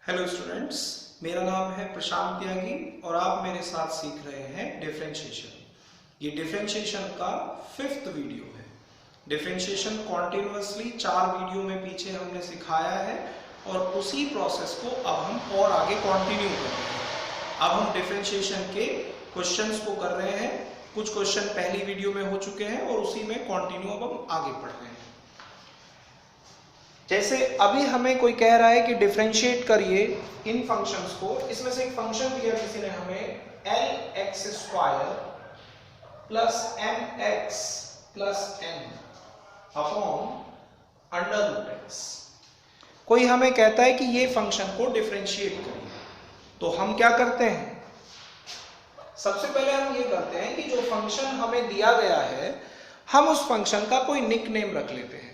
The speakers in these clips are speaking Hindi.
हेलो स्टूडेंट्स, मेरा नाम है प्रशांत त्यागी और आप मेरे साथ सीख रहे हैं डिफरेंशिएशन। ये डिफरेंशिएशन का 5th वीडियो है। डिफरेंशिएशन कॉन्टिन्यूअसली 4 वीडियो में पीछे हमने सिखाया है और उसी प्रोसेस को अब हम और आगे कंटिन्यू कर रहे हैं। अब हम डिफरेंशिएशन के क्वेश्चंस को कर रहे हैं। कुछ क्वेश्चन पहली वीडियो में हो चुके हैं और उसी में कंटिन्यू अब हम आगे बढ़ रहे हैं। जैसे अभी हमें कोई कह रहा है कि डिफरेंशिएट करिए इन फंक्शंस को। इसमें से एक फंक्शन दिया किसी ने हमें lx² plus mx plus n upon √x। कोई हमें कहता है कि ये फंक्शन को डिफरेंशिएट करिए, तो हम क्या करते हैं? सबसे पहले हम ये करते हैं कि जो फंक्शन हमें दिया गया है हम उस फंक्शन का कोई निक नेम रख लेते हैं।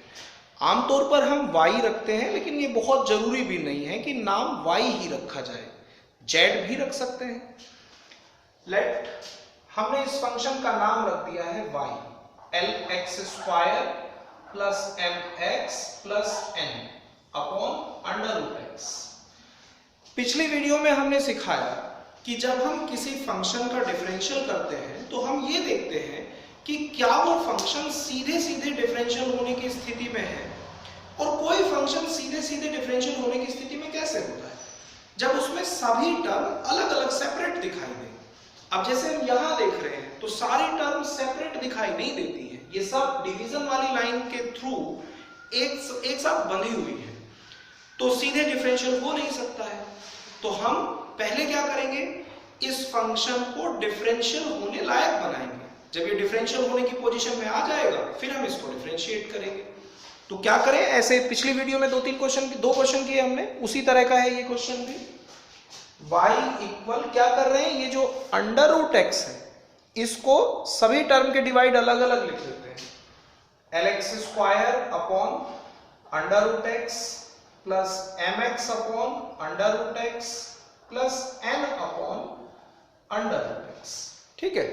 आमतौर पर हम y रखते हैं, लेकिन ये बहुत जरूरी भी नहीं है कि नाम y ही रखा जाए, z भी रख सकते हैं। लेट हमने इस फंक्शन का नाम रख दिया है y, lx² plus mx plus n upon √x। पिछली वीडियो में हमने सिखाया कि जब हम किसी फंक्शन का डिफरेंशियल करते हैं तो हम ये देखते हैं कि क्या वो फंक्शन सीधे सीधे डिफरेंशियल होने की स्थिति में है, और कोई फंक्शन सीधे सीधे डिफरेंशियल होने की स्थिति में कैसे होता है जब उसमें सभी टर्म अलग अलग सेपरेट दिखाई दे। अब जैसे हम यहां देख रहे हैं तो सारी टर्म सेपरेट दिखाई नहीं देती है, ये सब डिवीजन वाली लाइन के थ्रू एक साथ बंधी हुई है, तो सीधे डिफरेंशियल हो नहीं सकता है। तो हम पहले क्या करेंगे, इस फंक्शन को डिफरेंशियल होने लायक बनाएंगे। जब ये डिफरेंशियल होने की पोजीशन में आ जाएगा फिर हम इसको डिफरेंशिएट करेंगे। तो क्या करें, ऐसे पिछली वीडियो में दो क्वेश्चन किए हमने, उसी तरह का है ये क्वेश्चन भी। y इक्वल क्या कर रहे हैं, ये जो √x है इसको सभी टर्म के डिवाइड अलग अलग लिख लेते हैं। lx² upon √x plus mx upon √x plus n upon √x। ठीक है।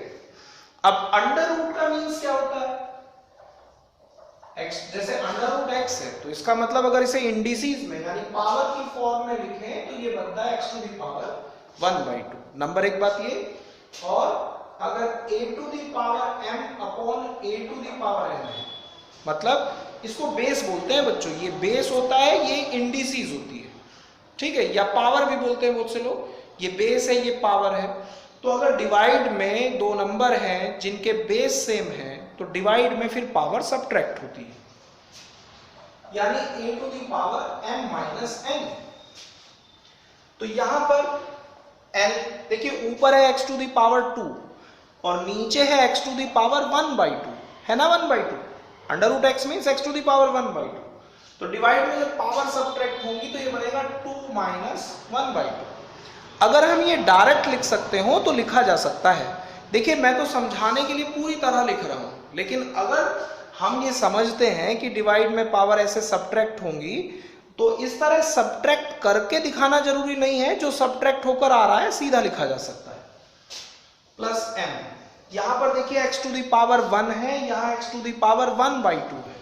अब अंडर रूट का मीन्स क्या होता है? x, जैसे √x है तो इसका मतलब अगर इसे इंडिसेस में यानी पावर की फॉर्म में लिखें तो ये बनता है x⁴ नंबर एक बात ये। और अगर a⁴m अपॉन a⁴n है, मतलब इसको बेस बोलते हैं बच्चों, ये बेस होता है, ये इंडिसेस होती है। ठीक है, या पावर भी बोलते हैं बहुत से लोग। ये बेस है, ये पावर है। तो अगर डिवाइड में दो नंबर हैं जिनके बेस सेम है तो डिवाइड में फिर पावर सबट्रैक्ट होती है, यानी a⁻m−n। तो यहां पर n देखिए, ऊपर है x⁴2 और नीचे है x⁴1/2, है ना, 1/2। √x means x⁴1/2। तो डिवाइड में जब पावर सबट्रैक्ट होंगी तो ये बनेगा 2 - 1/2। अगर हम ये डायरेक्ट लिख सकते हो तो लिखा जा सकता है। देखिए, मैं तो समझाने के लिए पूरी तरह लिख रहा हूं, लेकिन अगर हम ये समझते हैं कि डिवाइड में पावर ऐसे सबट्रैक्ट होंगी तो इस तरह सबट्रैक्ट करके दिखाना जरूरी नहीं है, जो सबट्रैक्ट होकर आ रहा है सीधा लिखा जा सकता है। प्लस m, यहां पर देखिए x⁴1 है, यहां x⁴1/2 है,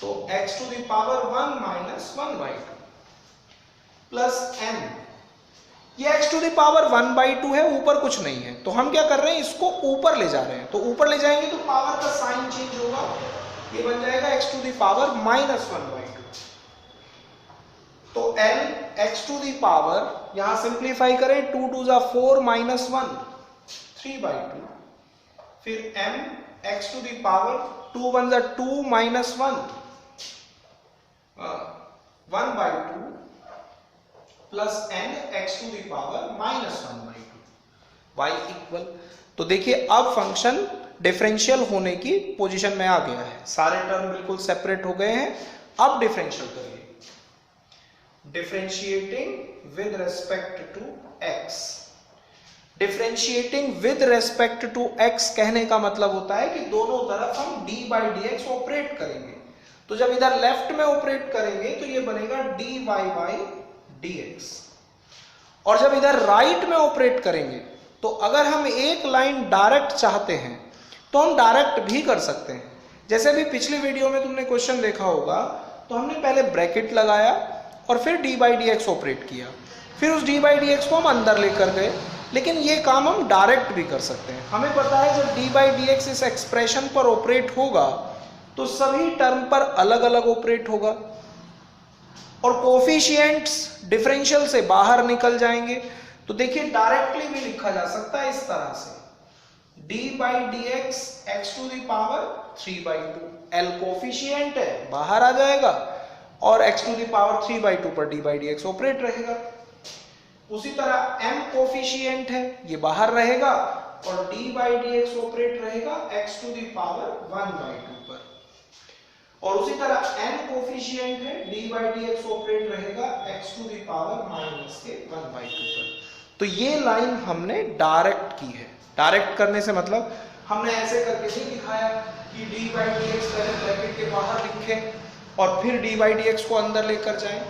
तो x⁴1 - 1/2 प्लस n, ये x⁴1/2 है, ऊपर कुछ नहीं है, तो हम क्या कर रहे हैं, इसको ऊपर ले जा रहे हैं। तो ऊपर ले जाएंगे तो पावर का साइन चेंज होगा, ये बन जाएगा x⁴ तो n x⁴ यहां सिंप्लीफाई करें, 2 × 2 = 4 - 1 3/2, फिर m x⁴ 2 × 1 = 2 - 1 1/2 plus n x⁴ -1/2 y equal. तो देखिए अब फंक्शन डिफरेंशियल होने की पोजीशन में आ गया है, सारे टर्म बिल्कुल सेपरेट हो गए हैं। अब डिफरेंशियल करिए, differentiating with respect to x। Differentiating with respect to x कहने का मतलब होता है कि दोनों तरफ हम d/dx ऑपरेट करेंगे। तो जब इधर लेफ्ट में ऑपरेट करेंगे तो ये बनेगा dy/dx, और जब इधर राइट में ऑपरेट करेंगे तो अगर हम एक लाइन डायरेक्ट चाहते हैं तो हम डायरेक्ट भी कर सकते हैं। जैसे भी पिछली वीडियो में तुमने क्वेश्चन देखा होगा तो हमने पहले ब्रैकेट लगाया और फिर D by D x operate किया, फिर उस डी बाई डी एक्स को हम अंदर लेकर गए। लेकिन ये काम हम डायरेक्ट भी कर सकते हैं। हमें पता है जब डी बाई डी एक्स इस एक्सप्रेशन पर ऑपरेट होगा तो सभी टर्म पर अलग अलग ऑपरेट होगा और कोफिशिएंट्स डिफरेंशियल से बाहर निकल जाएंगे। तो देखिए डायरेक्टली भी लिखा जा सकता है इस तरह से, d by D X X to the power 3/2, l coefficient है बाहर आ जाएगा और x टू द पावर 3/2 पर d by D x operate रहेगा। उसी तरह m कोफिशिएंट है, ये बाहर रहेगा और d by D x operate रहेगा x टू द पावर 1/2 पर। और उसी तरह n कोफिशिएंट है, d by D x operate रहेगा x टू द पावर -1/2 पर। तो ये लाइन हमने डायरेक्ट की है। डायरेक्ट करने से मतलब हमने ऐसे करके नहीं दिखाया कि d बाई डी एक्स पहले ब्रैकेट के बाहर लिखें और फिर d बाई डी एक्स को अंदर लेकर जाएं।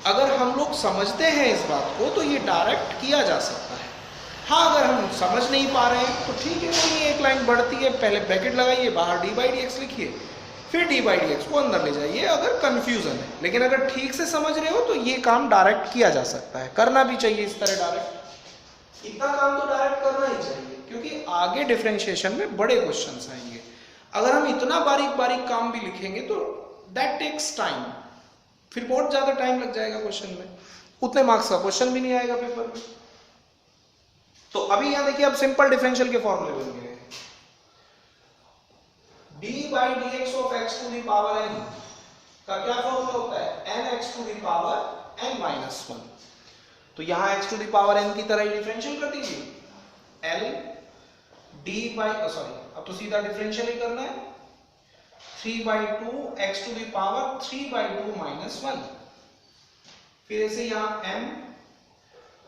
अगर हम लोग समझते हैं इस बात को तो ये डायरेक्ट किया जा सकता है। हाँ, अगर हम समझ नहीं पा रहे हैं तो ठीक है, कोई एक लाइन बढ़ती है, पहले ब्रैकेट लगाइए, बाहर d बाई डी एक्स लिखिए, फिर d बाई डी एक्स को अंदर ले जाइए अगर कंफ्यूजन है। लेकिन अगर ठीक से समझ रहे हो तो ये काम डायरेक्ट किया जा सकता है, करना भी चाहिए इस तरह डायरेक्ट। इतना काम तो डायरेक्ट करना ही चाहिए क्योंकि आगे डिफरेंशिएशन में बड़े क्वेश्चंस आएंगे। अगर हम इतना बारीक बारीक काम भी लिखेंगे तो दैट टेक्स टाइम, फिर बहुत ज्यादा टाइम लग जाएगा क्वेश्चन में, उतने मार्क्स का क्वेश्चन भी नहीं आएगा पेपर में। तो अभी यहां देखिए अब सिंपल डिफरेंशियल के फॉर्मूले बन गए। d by D X of x to the power n का क्या फॉर्मूला होता है, nx to the power n minus 1। तो यहां x to the power n की तरह ही डिफरेंशियल कर दीजिए, l d बाई अब तो सीधा डिफरेंशियल ही करना है, 3/2 x to the power 3/2 minus 1। फिर ऐसे यहां m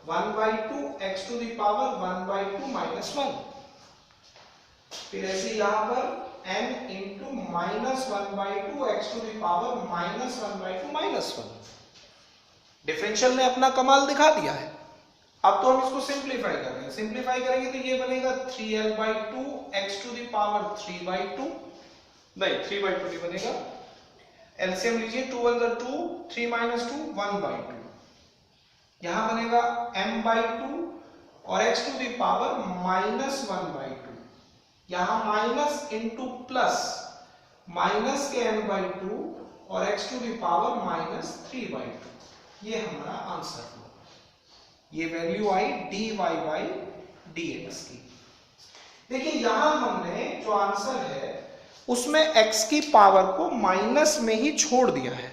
1/2 x to the power 1/2 minus 1। फिर ऐसे यहां पर m into -1/2 x to the power -1/2 minus 1। Differential ने अपना कमाल दिखा दिया है। अब तो हम इसको सिंप्लीफाई कर रहे हैं। सिंप्लीफाई करेंगे तो ये बनेगा 3l/2 x to the power 3/2, नहीं 3/2 नहीं बनेगा, एलसीएम लीजिए, 2 1 2, 3 - 2 1/2। यहां बनेगा m/2 और x टू द पावर -1/2। यहां माइनस इंटू प्लस, माइनस के m/2 और x टू द पावर -3/2। ये हमारा आंसर हुआ। ये value I dy by dx की। देखिए यहां हमने जो आंसर है उसमें x की पावर को माइनस में ही छोड़ दिया है।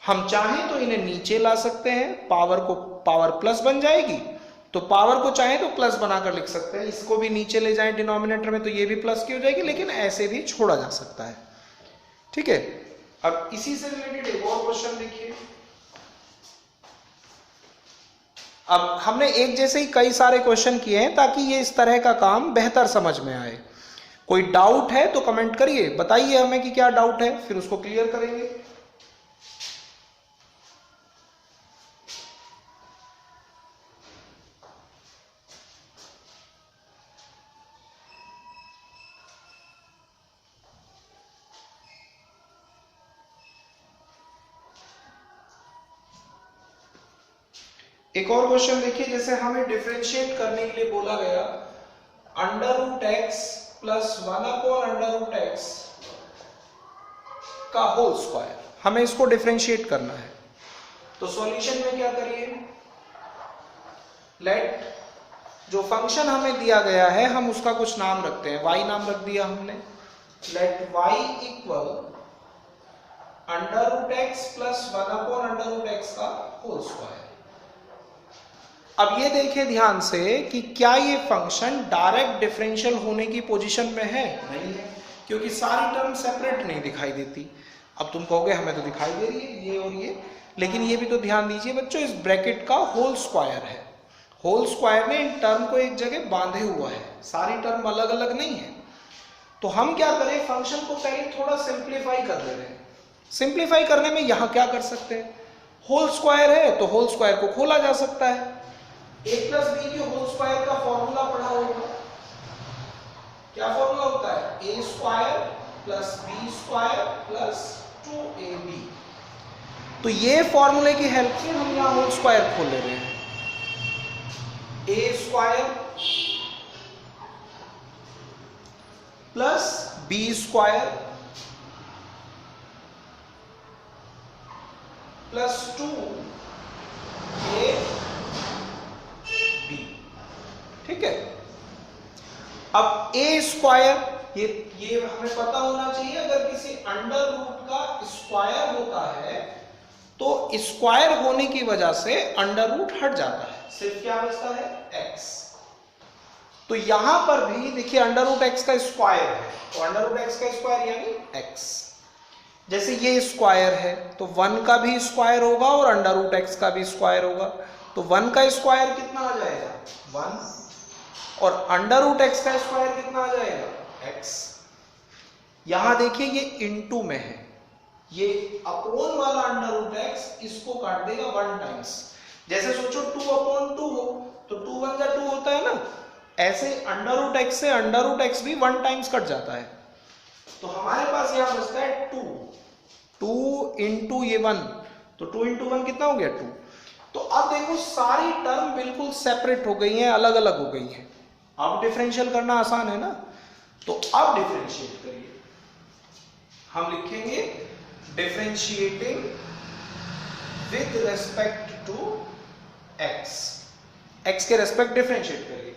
हम चाहें तो इन्हें नीचे ला सकते हैं, पावर प्लस बन जाएगी, तो पावर को चाहे तो प्लस बनाकर लिख सकते हैं। इसको भी नीचे ले जाएं डिनोमिनेटर में तो ये भी प्लस की हो जाएगी, लेकिन ऐसे भी छोड़ा जा सकता है। ठीक है, अब इसी से रिलेटेड एक और क्वेश्चन देखिए। अब हमने एक जैसे ही कई सारे क्वेश्चन किए हैं ताकि ये इस तरह का काम बेहतर समझ में आए। कोई डाउट है तो कमेंट करिए, बताइए हमें कि क्या डाउट है, फिर उसको क्लियर करेंगे। एक और क्वेश्चन देखिए, जैसे हमें डिफरेंशिएट करने के लिए बोला गया √x प्लस 1/√x का होल स्क्वायर, हमें इसको डिफरेंशिएट करना है। तो सॉल्यूशन में क्या करिए, लेट जो फंक्शन हमें दिया गया है हम उसका कुछ नाम रखते हैं, y नाम रख दिया हमने। Let y equal √x plus 1/√x का होल स्क्वायर। अब ये देखिए ध्यान से कि क्या ये फंक्शन डायरेक्ट डिफरेंशियल होने की पोजीशन में है, नहीं है, क्योंकि सारी टर्म सेपरेट नहीं दिखाई देती। अब तुम कहोगे हमें तो दिखाई दे रही है ये और ये, लेकिन ये भी तो ध्यान दीजिए बच्चों, इस ब्रैकेट का होल स्क्वायर है। होल स्क्वायर ने इन टर्म को एक जगह बांधे हुआ है, सारी टर्म अलग अलग नहीं है। तो हम क्या करें, फंक्शन को पहले थोड़ा सिंप्लीफाई कर ले रहे हैं। सिंप्लीफाई करने में यहां क्या कर सकते हैं, होल स्क्वायर है तो होल स्क्वायर को खोला जा सकता है। a प्लस बी के होल स्क्वायर का फॉर्मूला पढ़ा होगा, क्या फॉर्मूला होता है, a square plus B square plus 2ab। तो ये फॉर्मूले की हेल्प से हम यहाँ होल स्क्वायर खोल ले रहे हैं। A square plus B square plus 2ab, ठीक है। अब ए स्क्वायर ये हमें पता होना चाहिए, अगर किसी अंडर रूट का स्क्वायर होता है तो स्क्वायर होने की वजह से अंडर रूट हट जाता है, सिर्फ क्या बचता है x। तो यहां पर भी देखिए अंडर रूट x का स्क्वायर है, तो अंडर रूट x का स्क्वायर यानी x। जैसे ये स्क्वायर है तो 1 का भी स्क्वायर होगा और अंडर रूट x का भी स्क्वायर होगा, तो 1 का स्क्वायर कितना आ जाएगा 1, और अंडर रूट x का स्क्वायर कितना आ जाएगा x। यहां देखिए ये इनटू में है, ये अपॉन वाला अंडर रूट x इसको काट देगा 1 टाइम्स। जैसे सोचो 2/2 हो तो 2 1 जा 2 होता है ना, ऐसे अंडर रूट x से अंडर रूट x भी 1 टाइम्स कट जाता है। तो हमारे पास यहां बचता है 2 इंटू ये 1, तो 2 इंटू 1 कितना हो गया 2। तो अब देखो सारी टर्म बिल्कुल सेपरेट हो गई हैं, अलग अलग हो गई हैं। अब डिफरेंशियल करना आसान है ना, तो अब डिफरेंशिएट करिए। हम लिखेंगे differentiating with respect to x, x के रेस्पेक्ट डिफरेंशिएट करिए।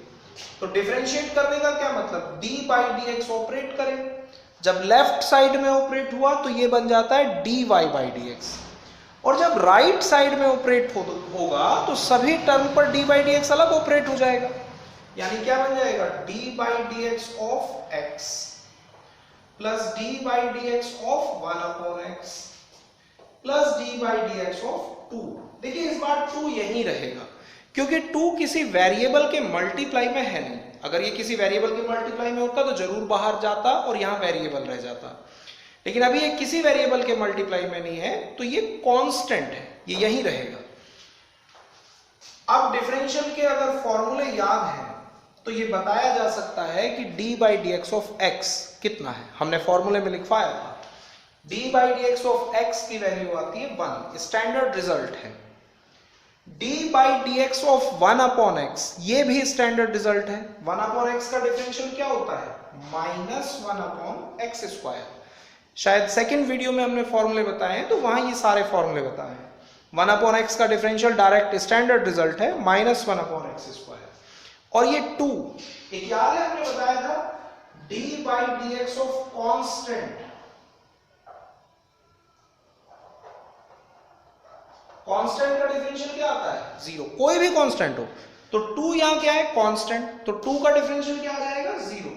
तो डिफरेंशिएट करने का क्या मतलब, d बाई dx ऑपरेट करें, जब लेफ्ट साइड में ऑपरेट हुआ तो ये बन जाता है dy बाई dx, और जब राइट साइड में ऑपरेट होगा तो सभी टर्म पर d बाई dx अलग ऑपरेट हो जाएगा, यानी क्या बन जाएगा d by dx of x plus d by dx of 1/x plus d by dx of 2। देखिए इस बार 2 यहीं रहेगा, क्योंकि 2 किसी वेरिएबल के मल्टीप्लाई में है नहीं। अगर ये किसी वेरिएबल के मल्टीप्लाई में होता तो जरूर बाहर जाता और यहां वेरिएबल रह जाता, लेकिन अभी ये किसी वेरिएबल के मल्टीप्लाई में नहीं है, तो ये कांस्टेंट है, ये यहीं रहेगा। अब डिफरेंशियल के अगर फॉर्मूले याद हैं तो ये बताया जा सकता है कि d by dx of x कितना है, हमने फॉर्मूले में लिखवाया था। d by dx of x की वैल्यू आती है 1, स्टैंडर्ड रिजल्ट है। d by dx of 1/x ये भी स्टैंडर्ड रिजल्ट है। 1/x का डिफरेंशियल क्या होता है -1/x स्क्वायर। शायद सेकंड वीडियो में हमने फॉर्मूले बताए हैं तो वहां ये सारे फॉर्मूले बताए हैं। 1/x का डिफरेंशियल डायरेक्ट स्टैंडर्ड रिजल्ट है -1/x स्क्वायर। और ये 2 एक याद है हमने बताया था d by dx of constant, constant का डिफरेंशियल क्या आता है 0, कोई भी कांस्टेंट हो। तो 2 यहां क्या है कांस्टेंट, तो 2 का डिफरेंशियल क्या आ जाएगा 0।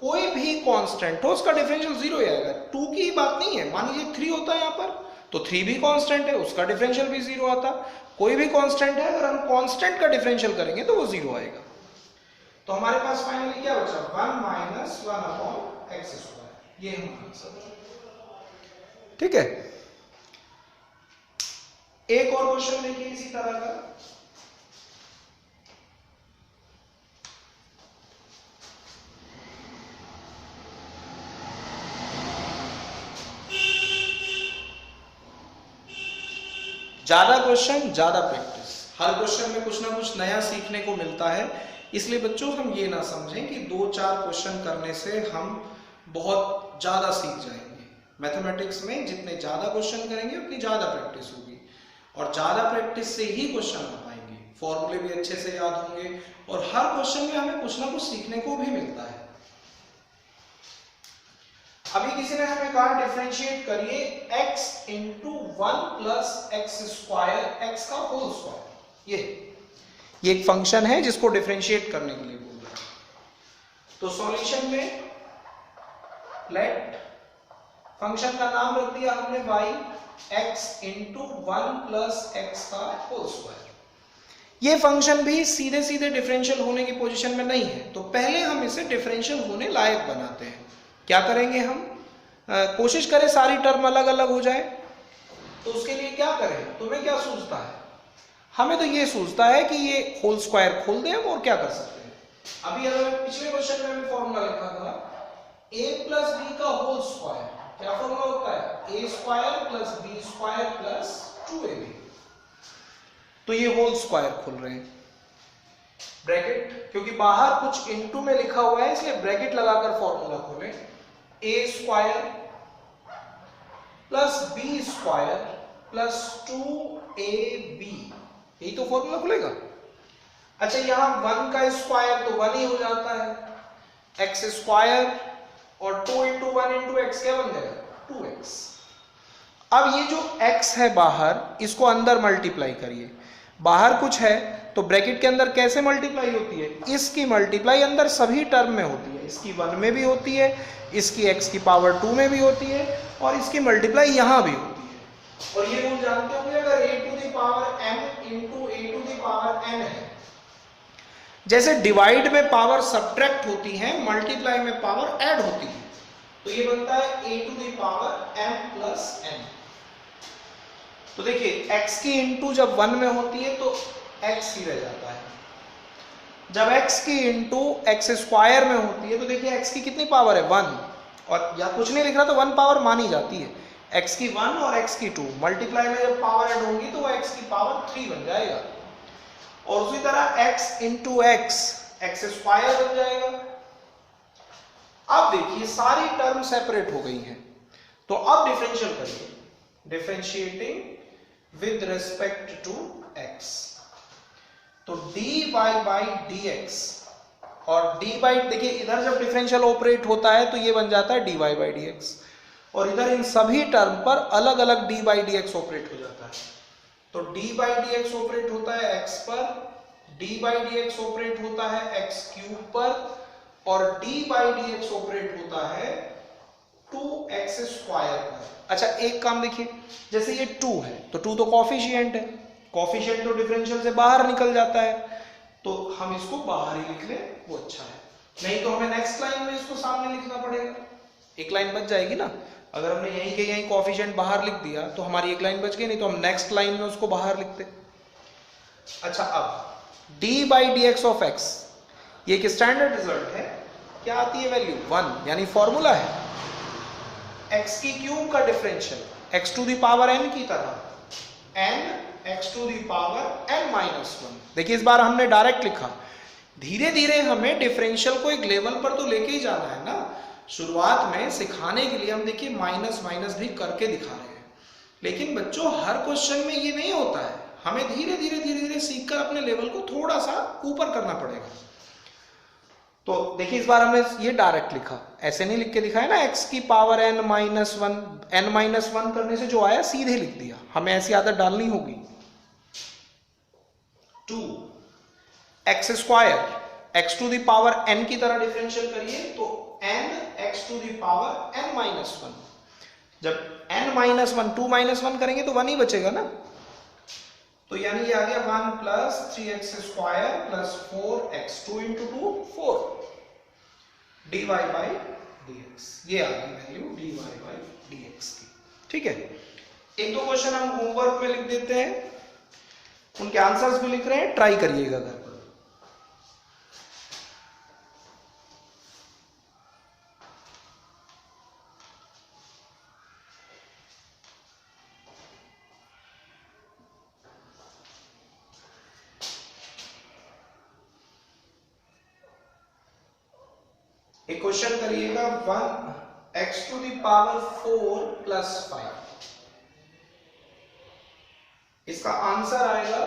कोई भी कांस्टेंट हो उसका डिफरेंशियल 0 ही आएगा। 2 की बात नहीं है, मान लीजिए 3 होता है यहां पर, तो 3 भी कांस्टेंट है, उसका डिफरेंशियल भी 0 आता। कोई भी कांस्टेंट है, अगर हम कांस्टेंट का डिफरेंशियल करेंगे तो वो 0 आएगा। तो हमारे पास फाइनली क्या बचा 1 - 1/x स्क्वायर, ये हमारा आंसर है। ठीक है, एक और क्वेश्चन देखिए इसी तरह का। ज्यादा क्वेश्चन ज्यादा प्रैक्टिस, हर क्वेश्चन में कुछ ना कुछ नया सीखने को मिलता है। इसलिए बच्चों हम ये ना समझें कि 2-4 क्वेश्चन करने से हम बहुत ज्यादा सीख जाएंगे। मैथमेटिक्स में जितने ज्यादा क्वेश्चन करेंगे उतनी ज्यादा प्रैक्टिस होगी, और ज्यादा प्रैक्टिस से ही क्वेश्चन आ पाएंगे, फॉर्मूले भी अच्छे से याद होंगे, और हर क्वेश्चन में हमें कुछ ना कुछ सीखने को भी मिलता है। अभी किसी ने हमें कहा डिफरेंशिएट करिए x into 1 plus X square, x का होल स्क्वायर। ये एक फंक्शन है जिसको डिफरेंशिएट करने के लिए बोल रहा है। तो सॉल्यूशन में लेट फंक्शन का नाम रख दिया हमने y, x into 1 plus X का होल स्क्वायर। ये फंक्शन भी सीधे सीधे डिफरेंशियल होने की पोजीशन में नहीं है, तो पहले हम इसे डिफरेंशियल होने लायक बनाते हैं। क्या करेंगे हम, कोशिश करें सारी टर्म अलग अलग हो जाए। तो उसके लिए क्या करें, तुम्हें क्या सूझता है? हमें तो ये सूझता है कि ये होल स्क्वायर खोल दें हम, और क्या कर सकते हैं। अभी अगर पिछले क्वेश्चन में हमें फॉर्मूला लिखा था a प्लस बी का होल स्क्वायर, क्या फॉर्मूला होता है a square plus B square plus 2 2ab। तो ये होल स्क्वायर खुल रहे हैं, ब्रैकेट, क्योंकि बाहर कुछ इनटू में लिखा हुआ है इसलिए ब्रैकेट लगाकर फॉर्मूला खोले, a square plus b square plus 2ab, यही तो फॉर्मूला खुलेगा। अच्छा यहां 1 का स्क्वायर तो 1 ही हो जाता है, x स्क्वायर और 2 इंटू 1 इंटू एक्स क्या बन जाएगा 2x। अब ये जो x है बाहर, इसको अंदर मल्टीप्लाई करिए, बाहर कुछ है तो ब्रैकेट के अंदर कैसे मल्टीप्लाई होती है, इसकी मल्टीप्लाई अंदर सभी टर्म में होती है, इसकी 1 में भी होती है, इसकी x की पावर 2 में भी होती है और इसकी मल्टीप्लाई यहां भी होती है। और ये रूल जानते होंगे, अगर a to the power m into a to the power n है, जैसे डिवाइड में पावर सब्ट्रैक्ट होती है, मल्टीप्लाई में पावर ऐड होती है, तो ये बनता है a to the power m plus n। तो देखिए x की इंटू जब 1 में होती है तो x ही रह जाता है, जब x की इंटू एक्स स्क्वायर में होती है तो देखिए x की कितनी पावर है 1, और या कुछ नहीं लिख रहा तो 1 पावर मानी जाती है, x की 1 और x की 2, मल्टीप्लाई में जब पावर ऐड होगी तो वो x की पावर 3 बन जाएगा। और उसी तरह x इंटू एक्स स्क्वायर बन जाएगा। अब देखिए सारी टर्म सेपरेट हो गई हैं, तो अब डिफरेंशियल करिए, differentiating with respect to x, तो dy बाई dx, और dy बाई, देखिए इधर जब डिफरेंशियल ऑपरेट होता है तो ये बन जाता है dy बाई dx, और इधर इन सभी टर्म पर अलग अलग d बाई dx ऑपरेट हो जाता है। तो d बाई dx ऑपरेट होता है x पर, d बाई dx ऑपरेट होता है x क्यूब पर, और d बाई dx ऑपरेट होता है 2x स्क्वायर पर। अच्छा एक काम देखिए, जैसे ये 2 है तो 2 तो कॉफिशिएंट है, कॉफिशिएंट तो डिफरेंशियल से बाहर निकल जाता है, तो हम इसको बाहर ही लिख लें वो अच्छा है, नहीं तो हमें नेक्स्ट लाइन में इसको सामने लिखना पड़ेगा, एक लाइन बच जाएगी ना। अगर हमने यहीं के यहीं कॉफिशिएंट बाहर लिख दिया तो हमारी एक लाइन बच गई, नहीं तो हम नेक्स्ट लाइन में उसको बाहर लिखते। अच्छा अब d by D X of x, ये एक स्टैंडर्ड रिजल्ट है, क्या आती है वैल्यू 1, यानी फॉर्मूला है x की क्यूब का differential x to the power n की तरह, n x to the power n minus 1। देखिए इस बार हमने डायरेक्ट लिखा, धीरे धीरे हमें डिफरेंशियल को एक लेवल पर तो लेके ही जाना है ना। शुरुआत में सिखाने के लिए हम देखिए माइनस माइनस भी करके दिखा रहे हैं, लेकिन बच्चों हर क्वेश्चन में ये नहीं होता है, हमें धीरे धीरे सीखकर अपने लेवल को थोड़ा सा ऊपर करना पड़ेगा। तो देखिए इस बार हमने ये डायरेक्ट लिखा, ऐसे नहीं लिख के दिखाया ना, x की पावर n माइनस 1 करने से जो आया सीधे लिख दिया, हमें ऐसी आदत डालनी होगी। 2x square x to the power n की तरह डिफरेंशियल करिए तो n x to the power n minus 1, जब n माइनस 1 2 माइनस 1 करेंगे तो 1 ही बचेगा ना, तो यानी ये आ गया 1 plus 3x square plus 4x, 2 into 2 4, dy by dx, ये आ गई वैल्यू dy बाई dx की। ठीक है, एक दो क्वेश्चन हम होमवर्क में लिख देते हैं, उनके आंसर्स भी लिख रहे हैं, ट्राई करिएगा घर पर। एक क्वेश्चन करिएगा 1x to the power 4 plus 5, इसका आंसर आएगा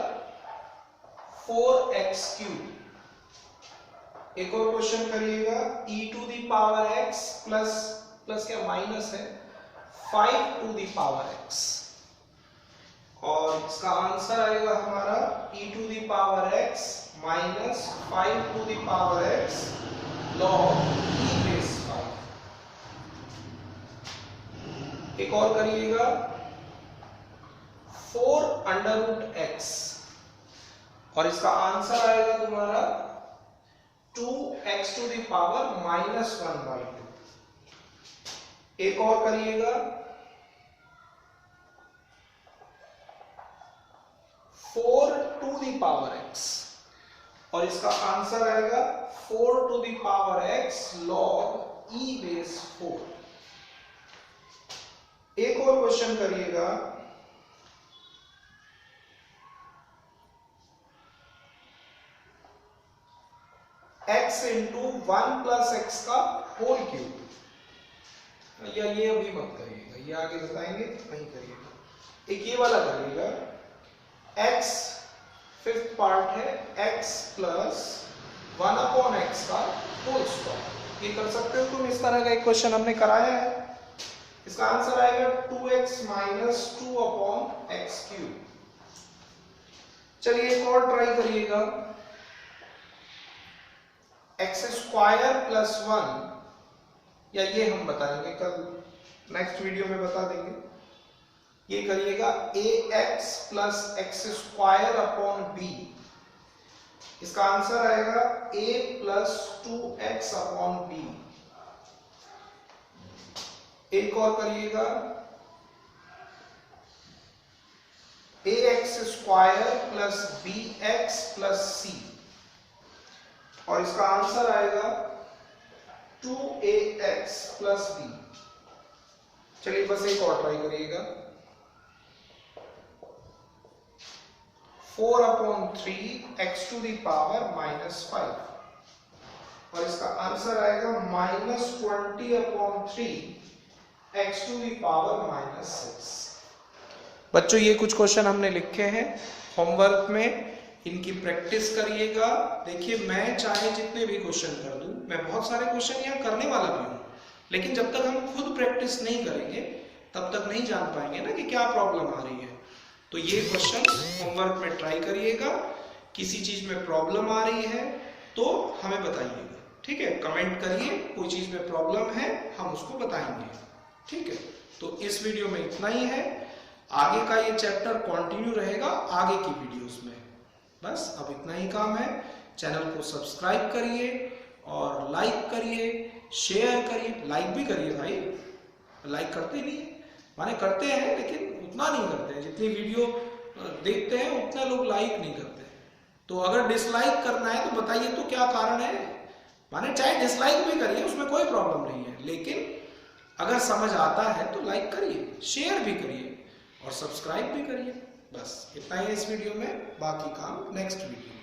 4x क्यूब। एक और क्वेश्चन करिएगा e to the power x plus क्या माइनस है 5 टू द पावर x, और इसका आंसर आएगा हमारा e to the power x minus 5 to the power x log e base 5। एक और करिएगा 4 अंडर रूट x, और इसका आंसर आएगा तुम्हारा 2x to the power minus 1/2। एक और करिएगा 4 टू द पावर x, और इसका आंसर आएगा 4 to the power x log e base 4। एक और क्वेश्चन करिएगा x इंटू 1 प्लस एक्स का होल क्यूब, या ये अभी मत करिएगा, ये आगे बताएंगे, नहीं करिएगा। एक ये वाला करिएगा, x फिफ्थ पार्ट है x प्लस 1 अपॉन एक्स का होल स्क्वायर। ये कर सकते हो तुम, इस तरह का एक क्वेश्चन हमने कराया है। इसका आंसर आएगा 2x minus 2 upon x cube. चलिए एक और ट्राई करिएगा, एक्स स्क्वायर प्लस 1, या ये हम बताएंगे कल, नेक्स्ट वीडियो में बता देंगे। ये करिएगा ax plus X square upon B. इसका आंसर आएगा a plus 2x upon B. एक और करिएगा, ax स्क्वायर प्लस bx प्लस c, और इसका आंसर आएगा 2ax प्लस b। चलिए बस एक और ट्राई करिएगा, 4 upon 3 X to the power minus 5, और इसका आंसर आएगा minus 20 upon 3 X to the power minus 6। बच्चों ये कुछ क्वेश्चन हमने लिखे हैं होमवर्क में, इनकी प्रैक्टिस करिएगा। देखिए मैं चाहे जितने भी क्वेश्चन कर दूं, मैं बहुत सारे क्वेश्चन यहाँ करने वाला भी हूँ, लेकिन जब तक हम खुद प्रैक्टिस नहीं करेंगे तब तक नहीं जान पाएंगे ना कि क्या प्रॉब्लम आ रही है। तो ये क्वेश्चन होमवर्क में ट्राई करिएगा। किसी चीज में प्रॉब्लम आ रही है तो हमें बताइएगा, ठीक है? कमेंट करिए, कोई चीज में प्रॉब्लम है हम उसको बताएंगे, ठीक है? तो इस वीडियो में इतना ही है, आगे का ये चैप्टर कंटिन्यू रहेगा आगे की वीडियोस में। बस अब इतना ही काम है। चैनल को सब्सक्राइब करिए और लाइक करिए, शेयर करिए, लाइक भी करिए भाई, लाइक करते नहीं है, माने करते हैं लेकिन उतना नहीं करते हैं, जितनी वीडियो देखते हैं उतना लोग लाइक नहीं करते। तो अगर डिसलाइक करना है तो बताइए तो क्या कारण है, माने चाहे डिसलाइक भी करिए, उसमें कोई प्रॉब्लम नहीं है, लेकिन अगर समझ आता है तो लाइक करिए, शेयर भी करिए और सब्सक्राइब भी करिए। बस इतना ही इस वीडियो में, बाकी काम नेक्स्ट वीडियो।